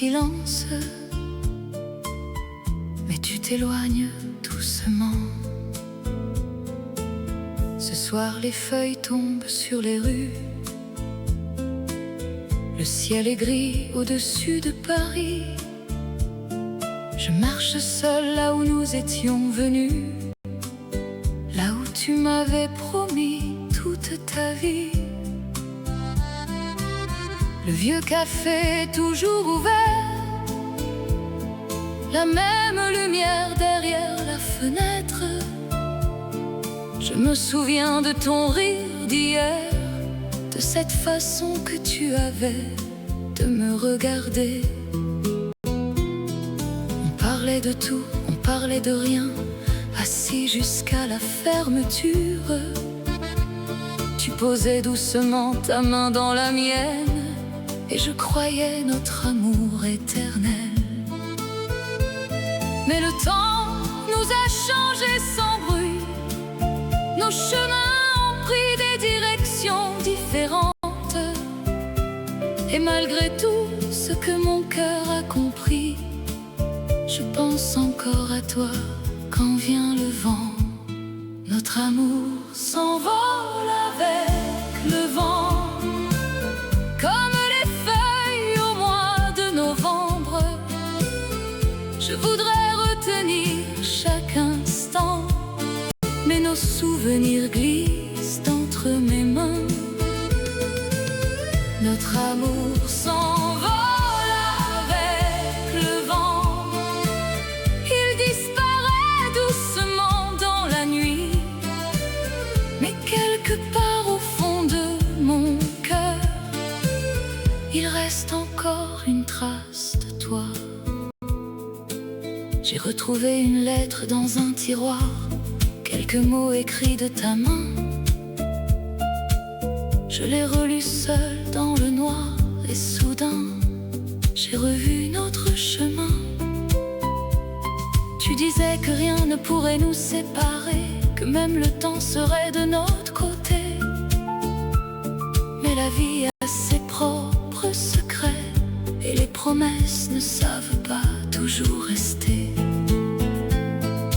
silence, mais tu t'éloignes doucement. Ce soir les feuilles tombent sur les rues. Le ciel est gris au-dessus de Paris. Je marche seule là où nous étions venus, là où tu m'avais promis toute ta vie. Le vieux café est toujours ouvert, la même lumière derrière la fenêtre. Je me souviens de ton rire d'hier, de cette façon que tu avais de me regarder. On parlait de tout, on parlait de rien, assis jusqu'à la fermeture. Tu posais doucement ta main dans la mienne, et je croyais notre amour éternel. Mais le temps nous a changés sans bruit. Nos chemins ont pris des directions différentes. Et malgré tout ce que mon cœur a compris, je pense encore à toi quand vient le vent. Notre amour s'envole avec le vent, comme les feuilles au mois de novembre. Je voudrais retenir chaque instant, mais nos souvenirs glissent entre mes mains. Notre amour s'envole avec le vent. Il disparaît doucement dans la nuit, mais quelque part au fond de mon cœur, il reste encore une trace de toi. J'ai retrouvé une lettre dans un tiroir, quelques mots écrits de ta main. Je l'ai relue seule dans le noir, et soudain j'ai revu notre chemin. Tu disais que rien ne pourrait nous séparer, que même le temps serait de notre côté. Mais la vie a ses propres secrets, et les promesses ne savent pas toujours rester.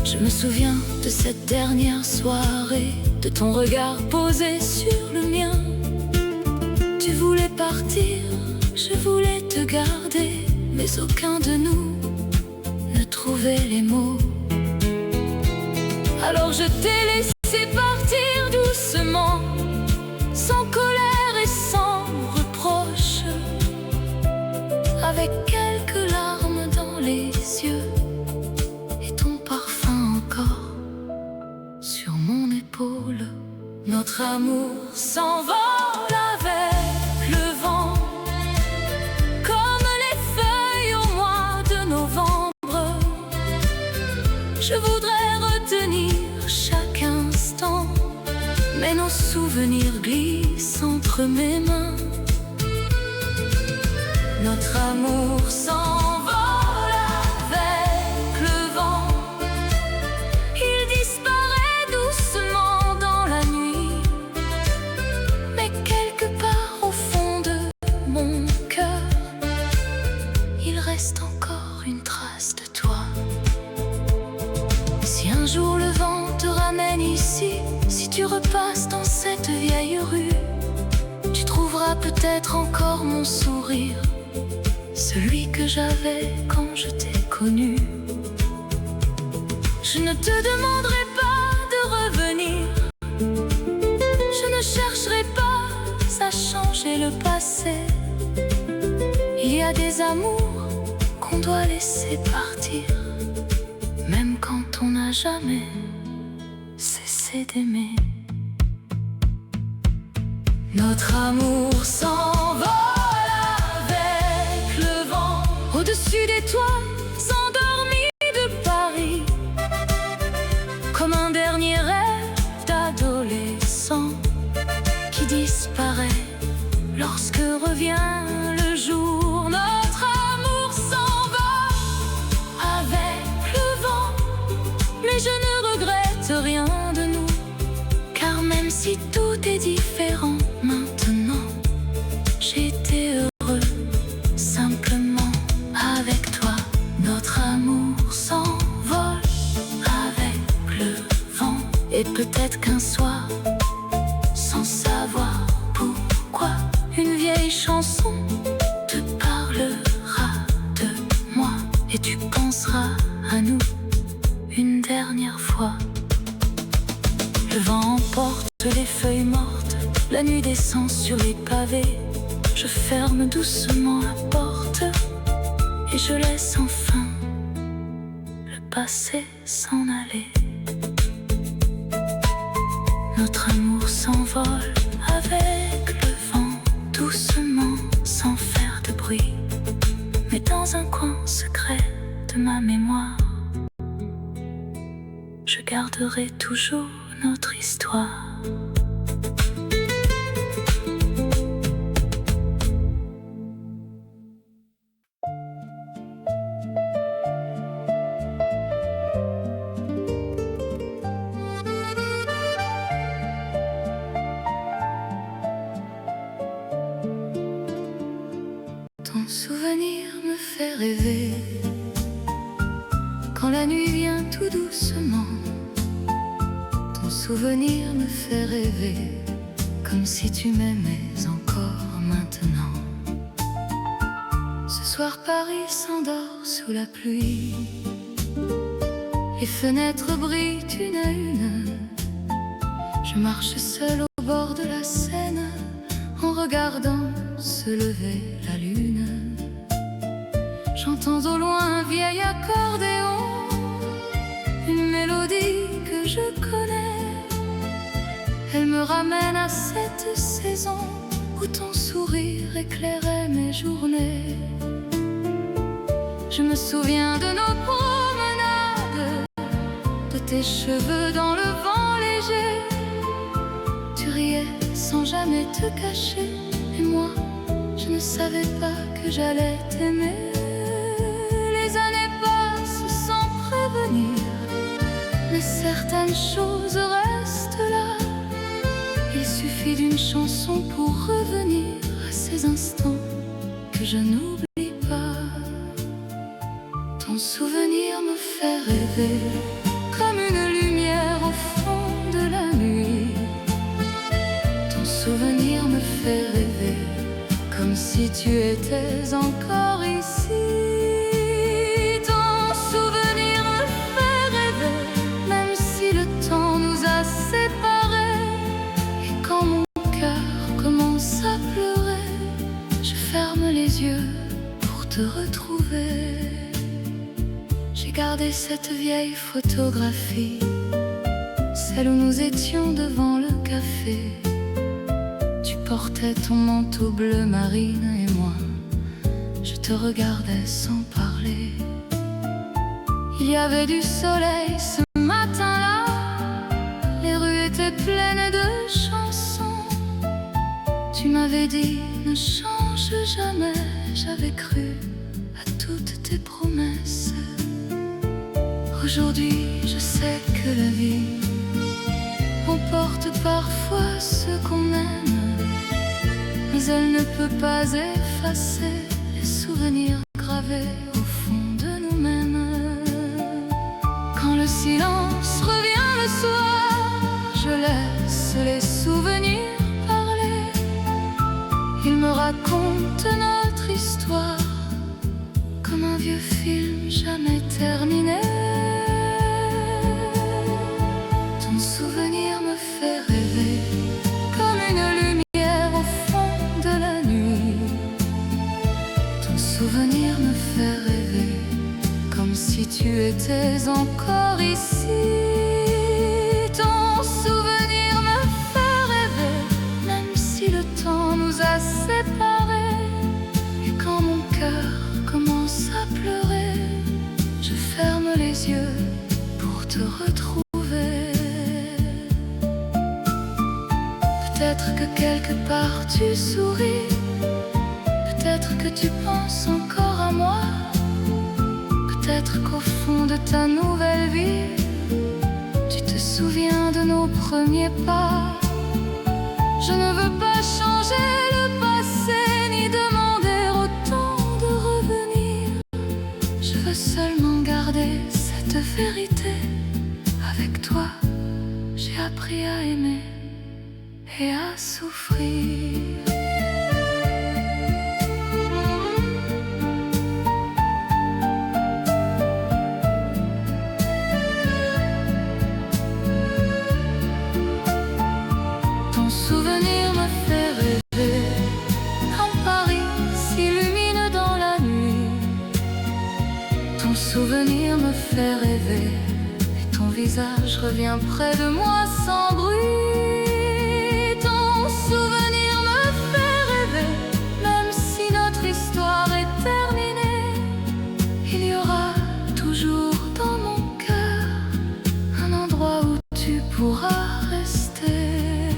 Je me souviens de cette dernière soirée, de ton regard posé sur le mien. Tu voulais partir, je voulais te garder, mais aucun de nous ne trouvait les mots. Alors je t'ai laissé partir doucement, sans colère et sans reproche, avec quelques larmes dans les yeux et ton parfum encore sur mon épaule. Notre amour s'envole avec le vent, comme les feuilles au mois de novembre. Je voudrais retenir chaque instant, mais nos souvenirs glissent entre mes mains. Notre amour s'envole avec le vent. Il disparaît doucement dans la nuit, mais quelque part au fond de mon cœur, il reste encore une trace de toi. Si un jour le vent te ramène ici, si tu repasses dans cette vieille rue, tu trouveras peut-être encore mon sourire, celui que j'avais quand je t'ai connu. Je ne te demanderai pas de revenir, je ne chercherai pas à changer le passé. Il y a des amours qu'on doit laisser partir, même quand on n'a jamais cessé d'aimer. Notre amour s'envole avec le vent, au-dessus des toits endormis de Paris, comme un dernier rêve d'adolescent qui disparaît lorsque revient le jour. Notre amour s'envole avec le vent, mais je ne regrette rien de nous, car même si tout est différent maintenant, j'ai été heureux simplement Peut-être qu'un soir, sans savoir pourquoi, une vieille chanson te parlera de moi et tu penseras à nous une dernière fois. Le vent emporte les feuilles mortes, la nuit descend sur les pavés. Je ferme doucement la porte et je laisse enfin le passé s'en aller. Notre amour s'envole avec le vent, doucement, sans faire de bruit. Mais dans un coin secret de ma mémoire, je garderai toujours notre histoire. Ton souvenir me fait rêver quand la nuit vient tout doucement. Ton souvenir me fait rêver comme si tu m'aimais encore maintenant. Ce soir Paris s'endort sous la pluie, les fenêtres brillent une à une. Je marche seule au bord de la Seine en regardant se lever la lune. J'entends au loin un vieil accordéon, une mélodie que je connais. Elle me ramène à cette saison où ton sourire éclairait mes journées. Je me souviens de nos promenades, de tes cheveux dans le vent léger. Tu riais sans jamais te cacher, et moi, je ne savais pas que j'allais t'aimer. Les années passent sans prévenir, mais certaines choses restent là. Il suffit d'une chanson pour revenir à ces instants que je n'oublie pas. Ton souvenir me fait rêver comme une lumière au fond de la nuit. Ton souvenir me fait rêver comme si tu étais encore ici. Ton souvenir me fait rêver, même si le temps nous a séparés. Et quand mon cœur commence à pleurer, je ferme les yeux pour te retrouver. J'ai gardé cette vieille photographie, celle où nous étions devant le café. Tu portais ton manteau bleu marine et moi, je te regardais sans parler. Il y avait du soleil ce matin-là, les rues étaient pleines de chansons. Tu m'avais dit ne change jamais, j'avais cru à toutes tes promesses. Aujourd'hui je sais que la vie emporte parfois ce qu'on aime, mais elle ne peut pas effacer les souvenirs gravés au fond de nous-mêmes. Quand le silence revient le soir, je laisse les souvenirs parler. Ils me racontent notre histoire comme un vieux film jamais terminé. Ton souvenir me fait rêver comme une lumière au fond de la nuit. Ton souvenir me fait rêver comme si tu étais encore ici. Ton souvenir me fait rêver, même si le temps nous a séparés. Et quand mon cœur commence à pleurer, je ferme les yeux pour te retrouver. Peut-être que quelque part tu souris, peut-être que tu penses encore à moi. Peut-être qu'au fond de ta nouvelle vie, tu te souviens de nos premiers pas. Je ne veux pas changer le passé, ni demander au temps de revenir. Je veux seulement garder cette vérité. Avec toi, j'ai appris à aimer et à souffrir. Ton souvenir me fait rêver quand Paris s'illumine dans la nuit. Ton souvenir me fait rêver et ton visage revient près de moi sans bruit. Ton souvenir me fait rêver, même si notre histoire est terminée. Il y aura toujours dans mon cœur un endroit où tu pourras rester.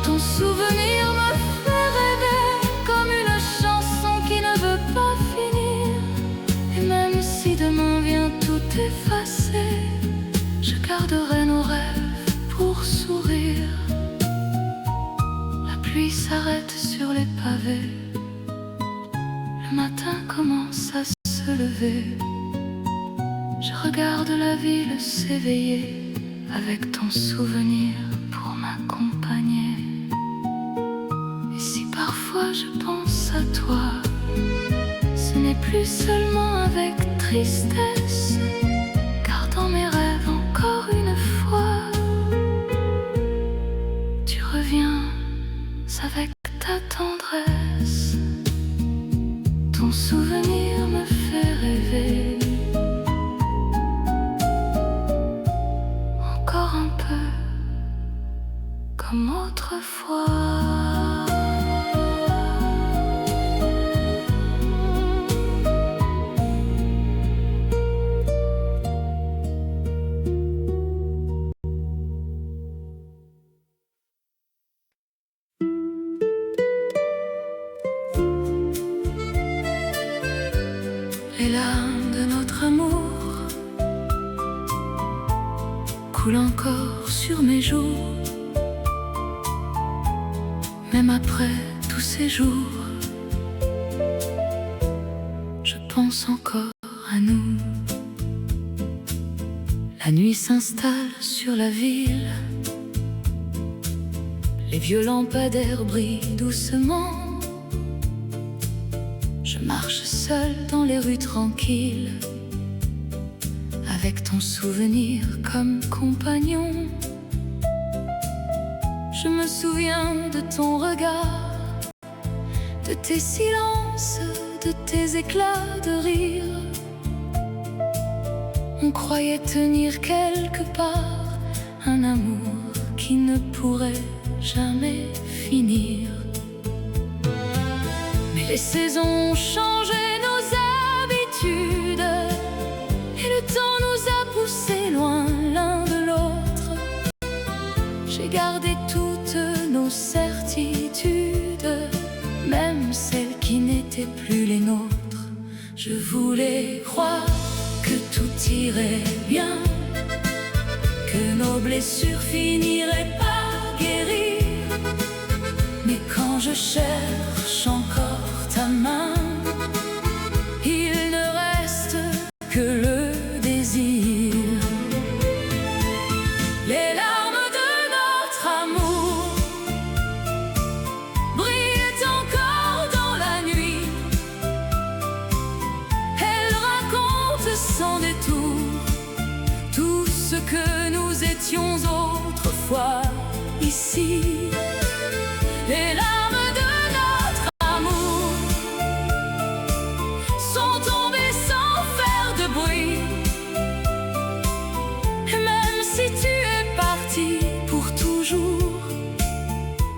Ton souvenir me fait rêver comme une chanson qui ne veut pas finir. Et même si demain vient tout effacer, je garderai nos rêves pour sourire. La pluie s'arrête sur les pavés, le matin commence à se lever. Je regarde la ville s'éveiller avec ton souvenir pour m'accompagner. Et si parfois je pense à toi, ce n'est plus seulement avec tristesse, car dans mes rêves encore une fois, tu reviens avec ta tendresse. Ton souvenir me fait rêver encore un peu comme autrefois. Les larmes de notre amour coulent encore sur mes joues. Même après tous ces jours, je pense encore à nous. La nuit s'installe sur la ville, les vieux lampadaires brillent doucement. Je marche seule dans les rues tranquilles, avec ton souvenir comme compagnon. Je me souviens de ton regard, de tes silences, de tes éclats de rire. On croyait tenir quelque part un amour qui ne pourrait jamais finir. Mais les saisons ont changé nos habitudes, et le temps nous a poussés loin l'un de l'autre. J'ai gardé toutes nos certitudes, même celles qui n'étaient plus les nôtres. Je voulais croire que tout irait bien, que nos blessures finiraient par guérir. Mais quand je cherche encore ta main, il ne reste que le désir. Les larmes de notre amour brillent encore dans la nuit. Elles racontent sans détour tout ce que nous étions autrefois ici. Les larmes de notre amour sont tombées sans faire de bruit. Et même si tu es parti pour toujours,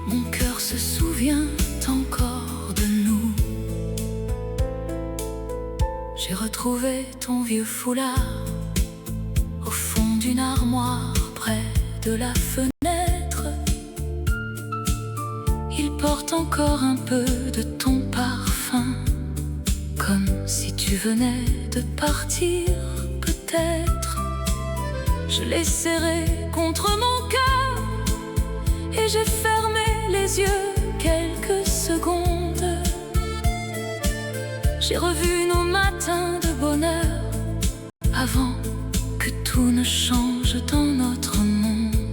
mon cœur se souvient encore de nous. J'ai retrouvé ton vieux foulard au fond d'une armoire près de la fenêtre. Il porte encore un peu de ton parfum, comme si tu venais de partir peut-être. Je l'ai serré contre mon cœur et j'ai fermé les yeux quelques secondes. J'ai revu nos matins de bonheur avant que tout ne change dans notre monde.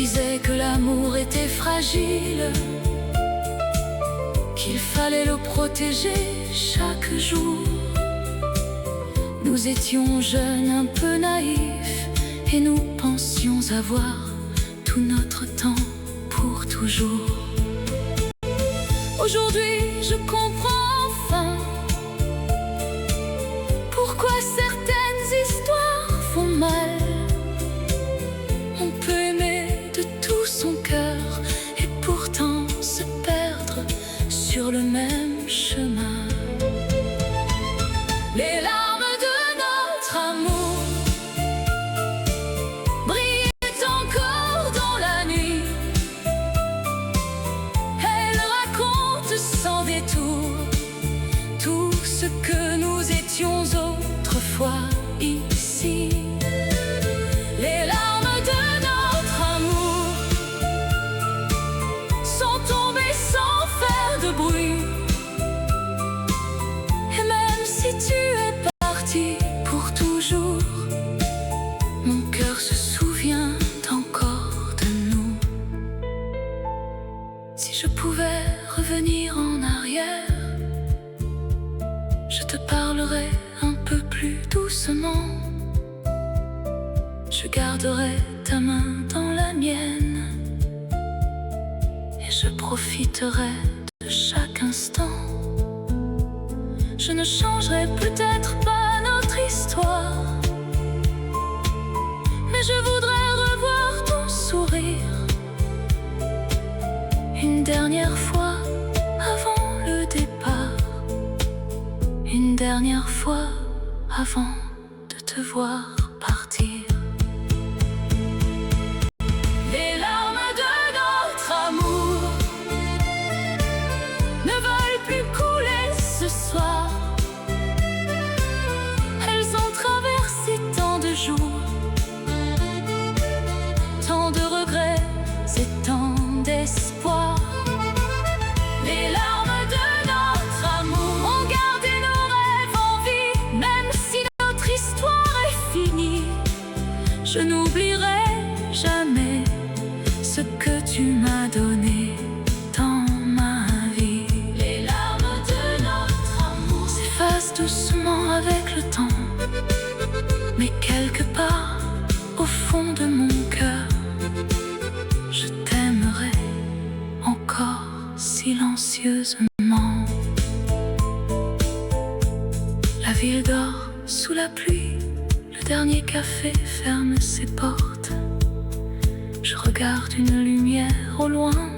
disait que l'amour était fragile, qu'il fallait le protéger chaque jour. Nous étions jeunes, un peu naïfs, et nous pensions avoir tout notre temps pour toujours. Aujourd'hui, je comprends enfin pourquoi certaines histoires font mal. On peut aimer de tout son cœur et pourtant se perdre sur le même chemin. Les larmes de notre amour brillaient encore dans la nuit. Elles racontent sans détour tout ce que nous étions autrefois ici. Les larmes de notre amour sont tombées sans faire de bruit. Et même si tu es parti pour toujours, mon cœur se souvient encore de nous. Si je pouvais revenir en arrière, je te parlerais un peu plus doucement. Je garderai ta main dans la mienne et je profiterai de chaque instant. Je ne changerai peut-être pas notre histoire, mais je voudrais revoir ton sourire une dernière fois avant le départ, une dernière fois avant de te voir partir. Les larmes de notre amour ne veulent plus couler ce soir. Elles ont traversé tant de jours, tant de regrets et tant d'espoir. Les larmes de notre amour ont gardé nos rêves en vie, même si notre histoire est finie. Je n'oublierai jamais ce que tu m'as donné dans ma vie. Les larmes de notre amour s'effacent doucement avec le temps, mais quelque part au fond de mon cœur, je t'aimerai encore silencieusement. La ville dort sous la pluie, le dernier café ferme ses portes. Je regarde une lumière au loin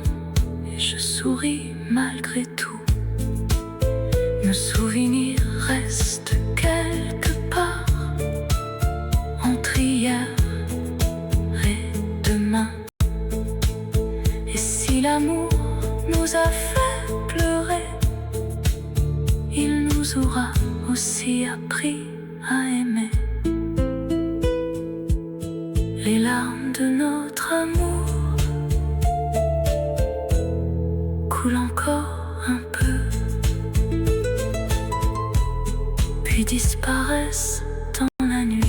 et je souris malgré tout. Nos souvenirs restent quelque part entre hier et demain. Et si l'amour nous a fait pleurer, il nous aura aussi appris à aimer. Les larmes de notre amour coulent encore un peu, puis disparaissent dans la nuit.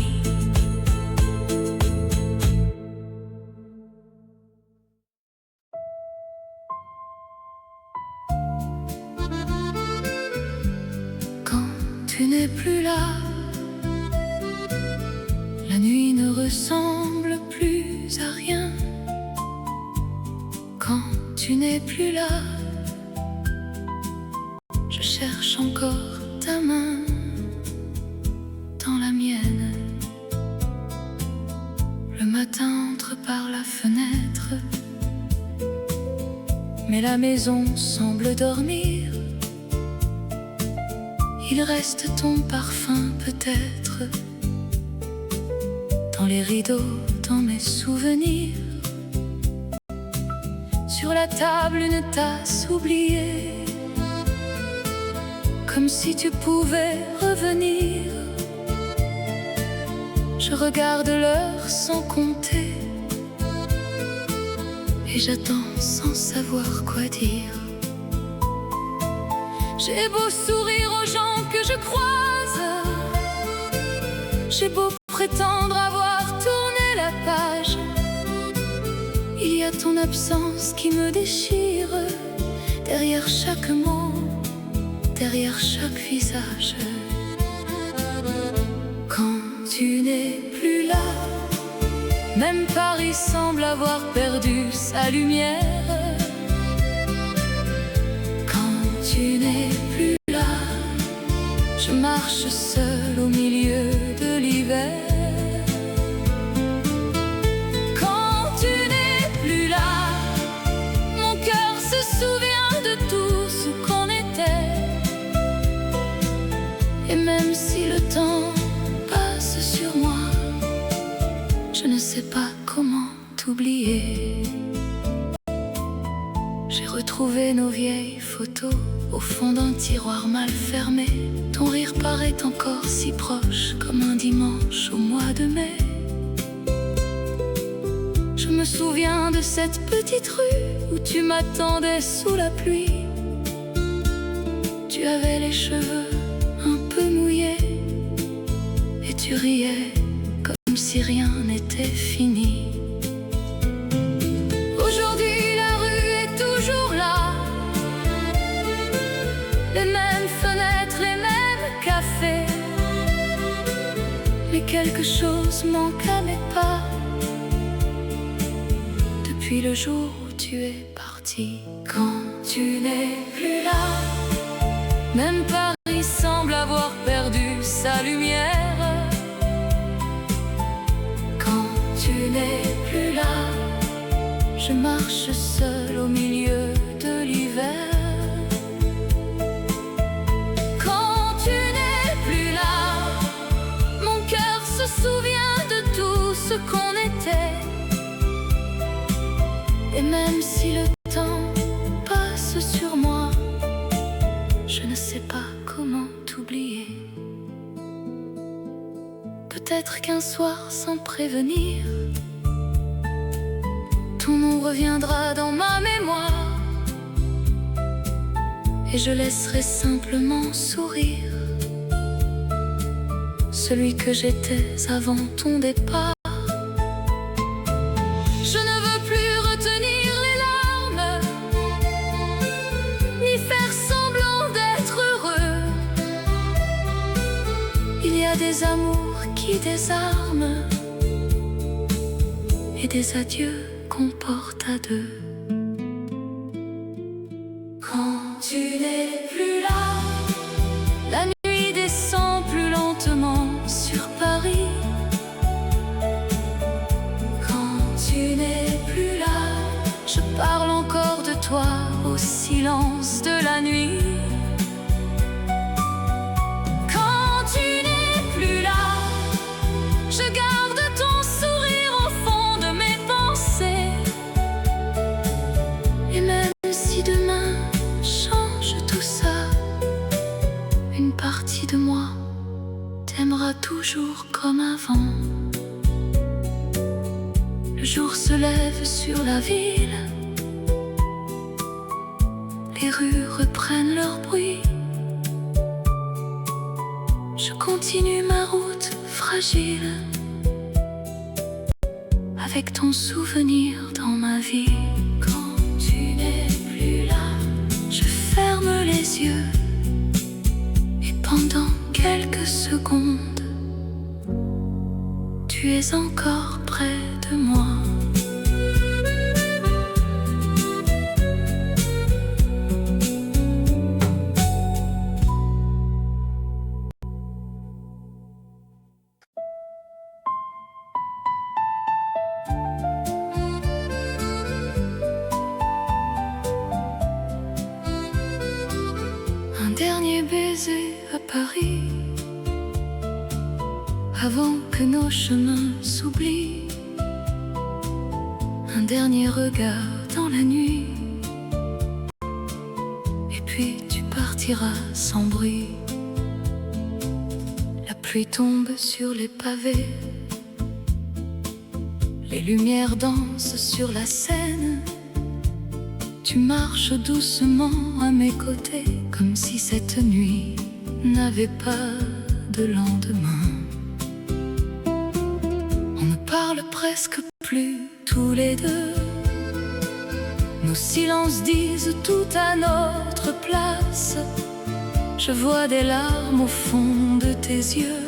Tu n'es plus là, la nuit ne ressemble plus à rien. Quand tu n'es plus là, je cherche encore ta main dans la mienne. Le matin entre par la fenêtre, mais la maison semble dormir. Il reste ton parfum peut-être dans les rideaux, dans mes souvenirs. Sur la table une tasse oubliée, comme si tu pouvais revenir. Je regarde l'heure sans compter et j'attends sans savoir quoi dire. J'ai beau sourire aux gens que je croise, j'ai beau prétendre avoir tourné la page, y a ton absence qui me déchire. Derrière chaque mot, derrière chaque visage. Quand tu n'es plus là, même Paris semble avoir perdu sa lumière. Quand tu n'es plus là, je marche seule au milieu de l'hiver. Quand tu n'es plus là, mon cœur se souvient de tout ce qu'on était. Et même si le temps passe sur moi, je ne sais pas comment t'oublier. J'ai retrouvé nos vieilles photos au fond d'un tiroir mal fermé. Ton rire paraît encore si proche, comme un dimanche au mois de mai. Je me souviens de cette petite rue où tu m'attendais sous la pluie. Tu avais les cheveux un peu mouillés et tu riais comme si rien n'était fini. Aujourd'hui la rue est toujours là, les mêmes fenêtres, les mêmes cafés, mais quelque chose manque à mes pas depuis le jour où tu es parti. Quand tu n'es plus là, même Paris semble avoir perdu sa lumière. Quand tu n'es plus là, je marche seule au milieu de l'hiver. Quand tu n'es plus là, mon cœur se souvient de tout ce qu'on était. Et même si le temps passe sur moi, je ne sais pas comment t'oublier. Peut-être qu'un soir, sans prévenir, ton nom reviendra dans ma mémoire, et je laisserai simplement sourire celui que j'étais avant ton départ. Je ne veux plus retenir les larmes, ni faire semblant d'être heureux. Il y a des amours qui désarment et des adieux qu'on porte à deux. Quand tu n'es plus là, la nuit descend plus lentement sur Paris. Quand tu n'es plus là, je parle encore de toi au silence de la nuit. Quand tu n'es plus là, je garde ton sourire au fond de mes pensées. Et même si demain change tout ça, une partie de moi t'aimera toujours comme avant. Le jour se lève sur la ville, les rues reprennent leur bruit. Je continue ma route fragile, avec ton souvenir dans ma vie. Quand tu n'es plus là, je ferme les yeux, et pendant quelques secondes, tu es encore près de moi. Un dernier baiser à Paris, avant que nos chemins s'oublient. Un dernier regard dans la nuit, et puis tu partiras sans bruit. La pluie tombe sur les pavés, les lumières dansent sur la Seine. Tu marches doucement à mes côtés, comme si cette nuit n'avait pas de lendemain. On ne parle presque plus tous les deux, nos silences disent tout à notre place. Je vois des larmes au fond de tes yeux,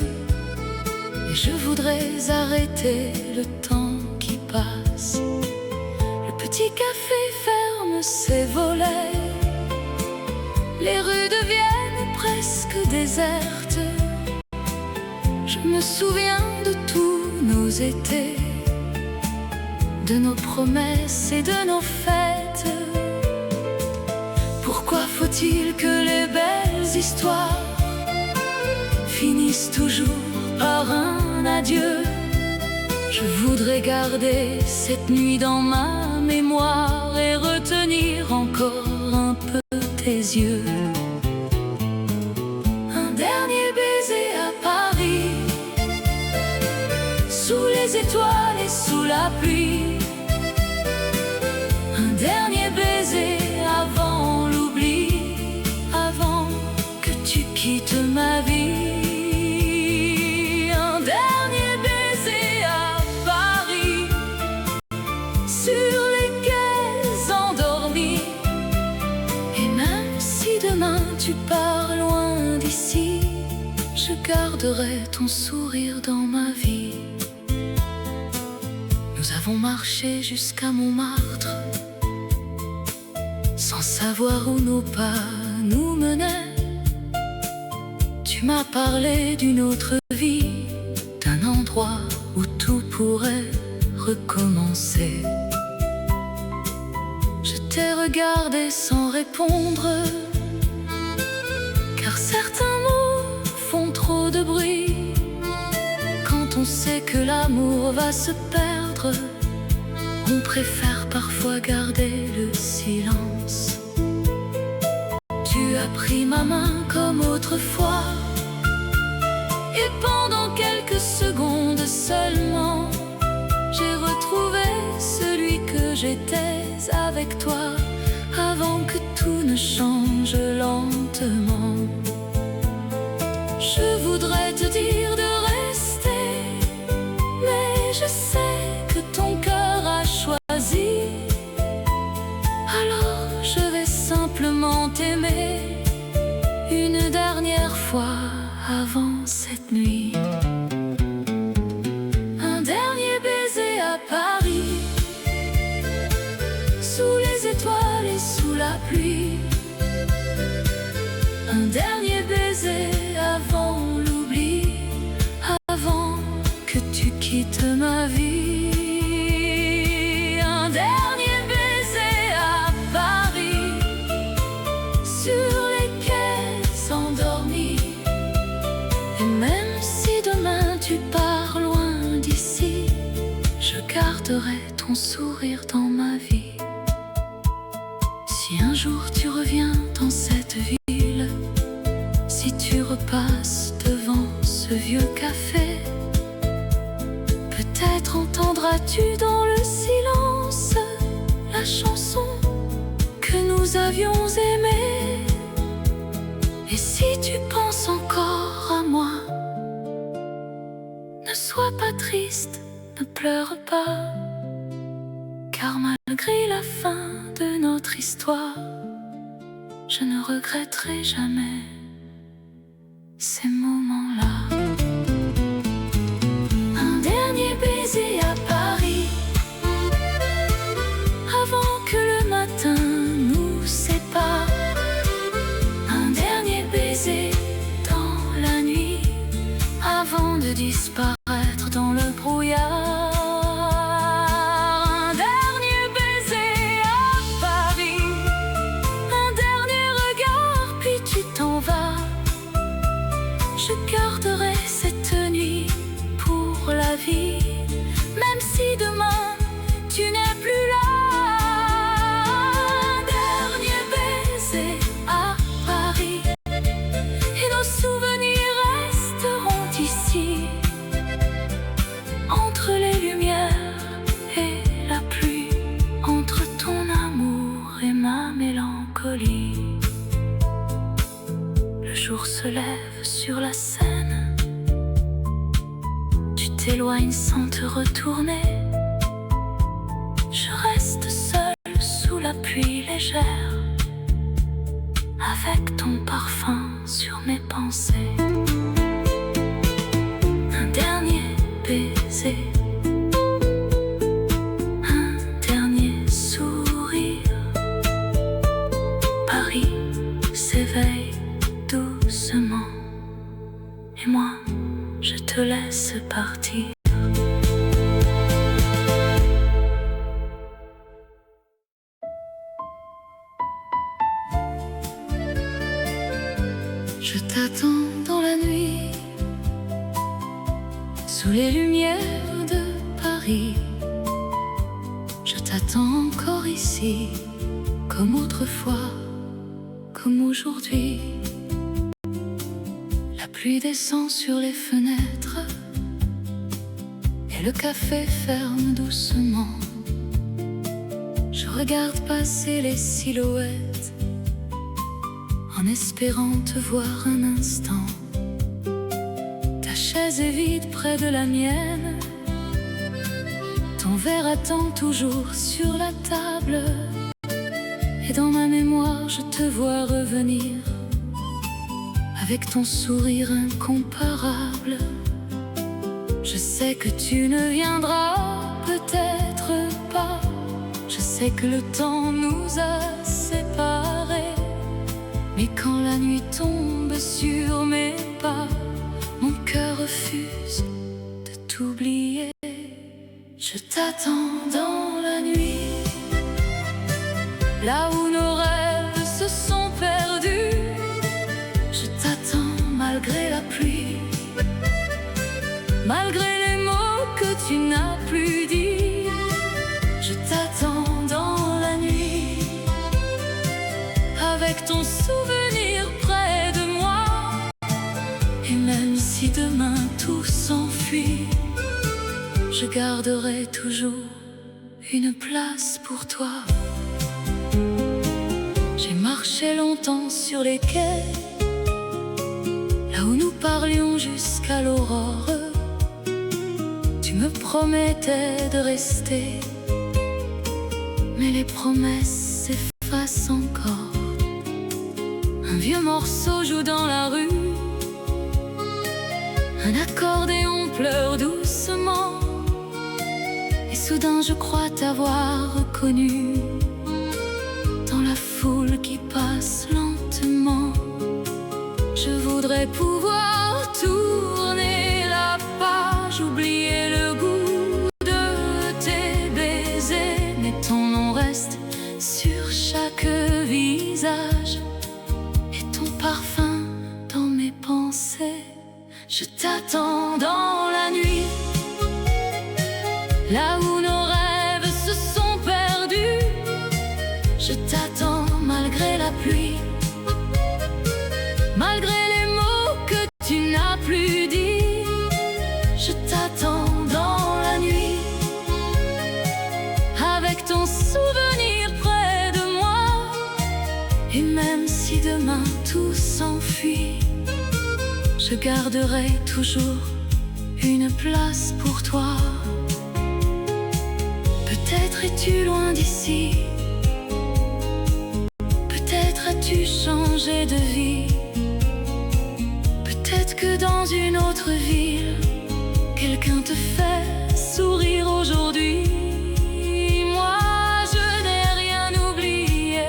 et je voudrais arrêter le temps qui passe. Le petit café ferme ses volets, les rues deviennent presque désertes. Je me souviens de tous nos étés, de nos promesses et de nos fêtes. Pourquoi faut-il que les belles histoires finissent toujours par un adieu? Je voudrais garder cette nuit dans ma mémoire et retenir encore un peu tes yeux. Un dernier baiser à Paris, sous les étoiles et sous la pluie. Un dernier baiser avant l'oubli, avant que tu quittes ma vie. Un dernier baiser à Paris, sur les quais endormis. Et même si demain tu pars loin d'ici, je garderai ton sourire dans ma vie. Nous avons marché jusqu'à Montmartre, sans savoir où nos pas nous menaient. Tu m'as parlé d'une autre vie, d'un endroit où tout pourrait recommencer. Je t'ai regardé sans répondre, car certains mots font trop de bruit. Quand on sait que l'amour va se perdre, on préfère parfois garder le silence. Tu as pris ma main comme autrefois, et pendant quelques secondes seulement, j'ai retrouvé celui que j'étais avec toi, avant que tout ne change lentement. Je voudrais te dire de rester, mais je sais que ton cœur a choisi. Alors je vais simplement t'aimer une dernière fois avant cette nuit. Un dernier baiser à Paris, sous les étoiles et sous la pluie. Un dernier baiser avant l'oubli, avant que tu quittes ma vie. Un dernier baiser à Paris, sur les quais endormis. Et même si demain tu pars loin d'ici, je garderai ton sourire dans ma vie. Si un jour tu reviens dans cette ville, si tu repasses devant ce vieux café, peut-être entendras-tu dans le silence la chanson que nous avions aimée. Et si tu penses encore à moi, ne sois pas triste, ne pleure pas, car malgré la fin de notre histoire, je ne regretterai jamais ces moments-là. Un dernier baiser à Paris, avant que le matin nous sépare. Un dernier baiser dans la nuit, avant de disparaître dans le brouillard. Un dernier baiser à Paris, un dernier regard, puis tu t'en vas. Je garderai cette nuit pour la vie, même si demain tu n'es plus là. Un dernier baiser à Paris, et nos souvenirs resteront ici, entre les lumières et la pluie, entre ton amour et ma mélancolie. Le jour se lève sur la Seine, tu t'éloignes sans te retourner. Je reste seule sous la pluie légère, avec ton parfum sur mes pensées. Un dernier baiser, un dernier sourire. Paris s'éveille doucement, et moi, je te laisse partir. Je t'attends dans la nuit, sous les lumières de Paris. Je t'attends encore ici, comme autrefois, comme aujourd'hui. La pluie descend sur les fenêtres, et le café ferme doucement. Je regarde passer les silhouettes, en espérant te voir un instant. Ta chaise est vide près de la mienne, ton verre attend toujours sur la table. Et dans ma mémoire je te vois revenir, avec ton sourire incomparable. Je sais que tu ne viendras peut-être pas, je sais que le temps nous a séparés. Mais quand la nuit tombe sur mes pas, mon cœur refuse de t'oublier. Je t'attends dans la nuit, là où nos rêves se sont perdus. Je t'attends malgré la pluie, malgré les mots que tu n'as plus dit. Je t'attends dans la nuit, avec ton souvenir près de moi. Et même si demain tout s'enfuit, je garderai toujours une place pour toi. J'ai marché longtemps sur les quais, là où nous parlions jusqu'à l'aurore. Tu me promettais de rester, mais les promesses s'effacent encore. Un vieux morceau joue dans la rue, un accordéon pleure doucement. Et soudain je crois t'avoir reconnu, dans la foule qui passe lentement. Je voudrais pouvoir tourner la page, oublier le goût de tes baisers, mais ton nom reste sur chaque visage, et ton parfum dans mes pensées. Je t'attends dans la nuit, là où nos rêves se sont perdus. Je t'attends malgré la pluie, malgré les mots que tu n'as plus dit. Je t'attends dans la nuit, avec ton souvenir près de moi. Et même si demain tout s'enfuit, je garderai toujours une place pour toi. Peut-être es-tu loin d'ici, peut-être as-tu changé de vie, peut-être que dans une autre ville, quelqu'un te fait sourire aujourd'hui. Moi, je n'ai rien oublié,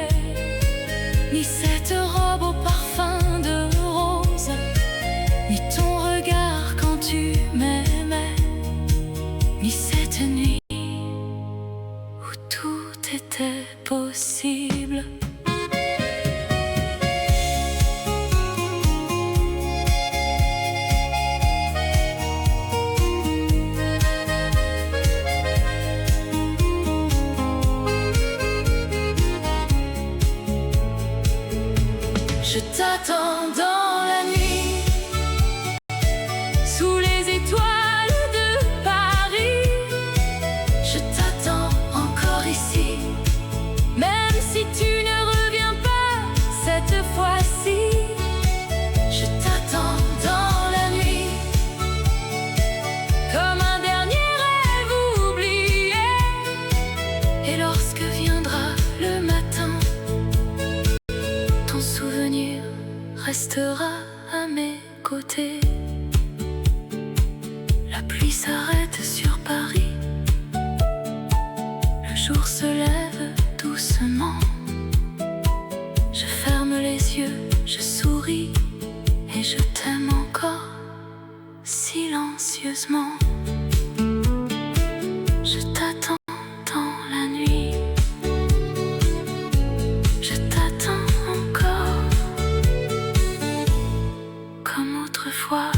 ni cette robe au parfum de rose, ni ton regard quand tu m'aimais, ni cette nuit où tout était possible. à mes côtés. La pluie s'arrête sur Paris. Le jour se lève doucement. Je ferme les yeux, je souris et je t'aime encore silencieusement. Je t'attends dans la nuit. Je t'attends encore comme autrefois.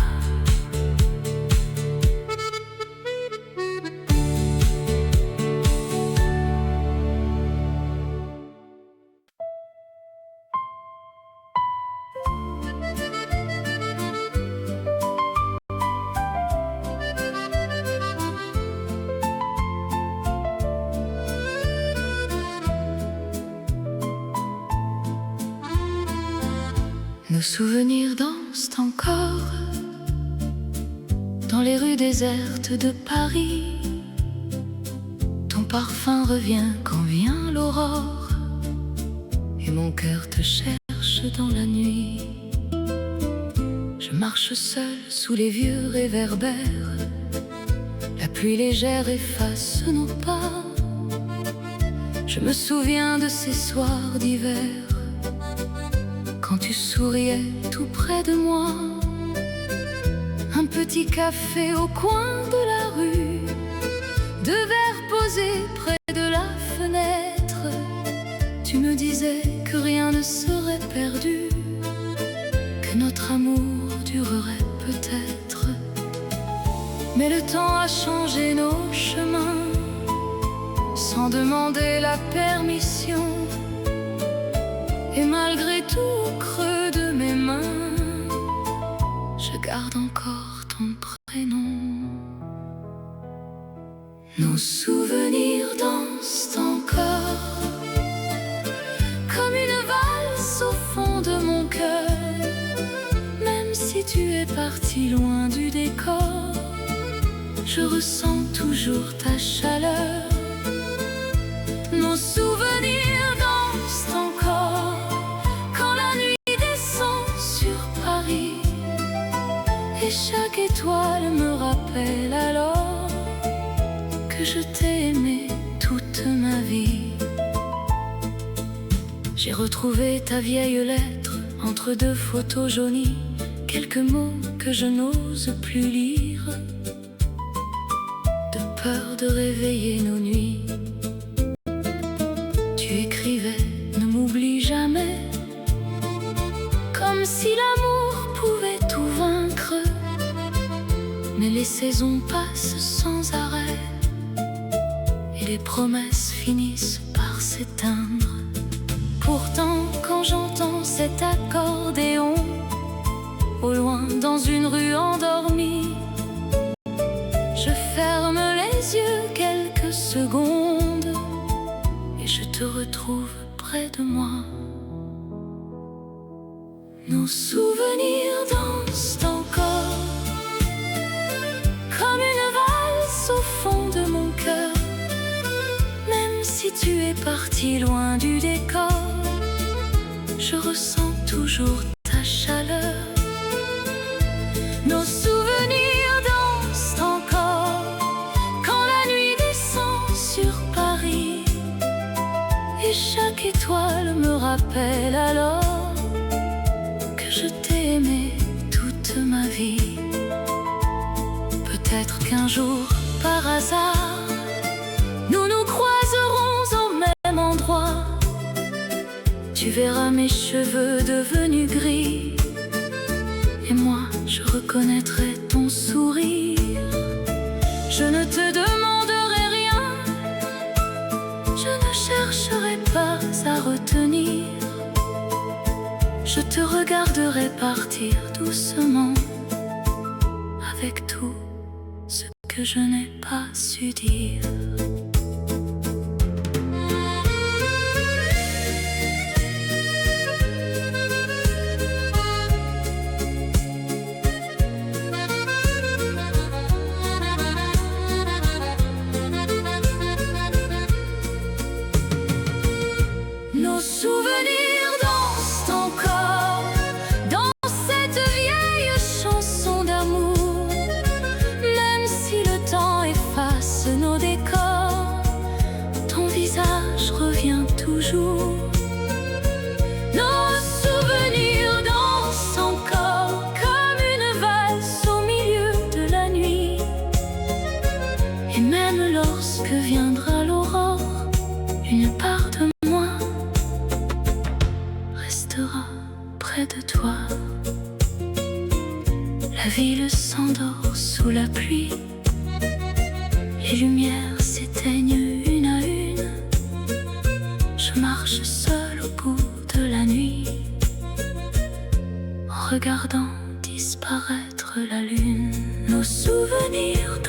Nos souvenirs dansent encore dans les rues désertes de Paris. Ton parfum revient quand vient l'aurore, et mon cœur te cherche dans la nuit. Je marche seul sous les vieux réverbères. La pluie légère efface nos pas. Je me souviens de ces soirs d'hiver, quand tu souriais tout près de moi. Un petit café au coin de la rue, deux verres posés près de la fenêtre. Tu me disais que rien ne serait perdu, que notre amour durerait peut-être. Mais le temps a changé nos chemins, sans demander la permission. Et malgré tout, au creux de mes mains, je garde encore ton prénom. Nos souvenirs dansent encore comme une valse au fond de mon cœur. Même si tu es parti loin du décor, je ressens toujours ta chaleur. Nos souvenirs dansent encore quand la nuit descend sur Paris, et chaque étoile me rappelle alors que je t'ai aimé toute ma vie. J'ai retrouvé ta vieille lettre entre deux photos jaunies, quelques mots que je n'ose plus lire, de peur de réveiller nos nuits. Tu écrivais « Ne m'oublie jamais », comme si l'amour pouvait tout vaincre. Mais les saisons passent sans arrêt, et les promesses finissent par s'éteindre. Pourtant, quand j'entends cet accordéon au loin dans une rue endormie, je ferme les yeux quelques secondes et je te retrouve près de moi. Nos souvenirs dansent encore comme une valse au fond de mon cœur. Même si tu es parti loin du décor, je ressens toujours ta chaleur. Nos souvenirs dansent encore quand la nuit descend sur Paris, et chaque étoile me rappelle alors que je t'ai aimé toute ma vie. Peut-être qu'un jour, par hasard, nous nous croiserons au même endroit. Tu verras mes cheveux devenus gris, et moi je reconnaîtrai ton sourire. Je ne te demanderai rien, je ne chercherai pas à retenir. Je te regarderai partir doucement, avec tout ce que je n'ai pas su dire. Nos souvenirs dansent encore dans cette vieille près de toi. La ville s'endort sous la pluie, les lumières s'éteignent une à une. Je marche seul au bout de la nuit, en regardant disparaître la lune. Nos souvenirs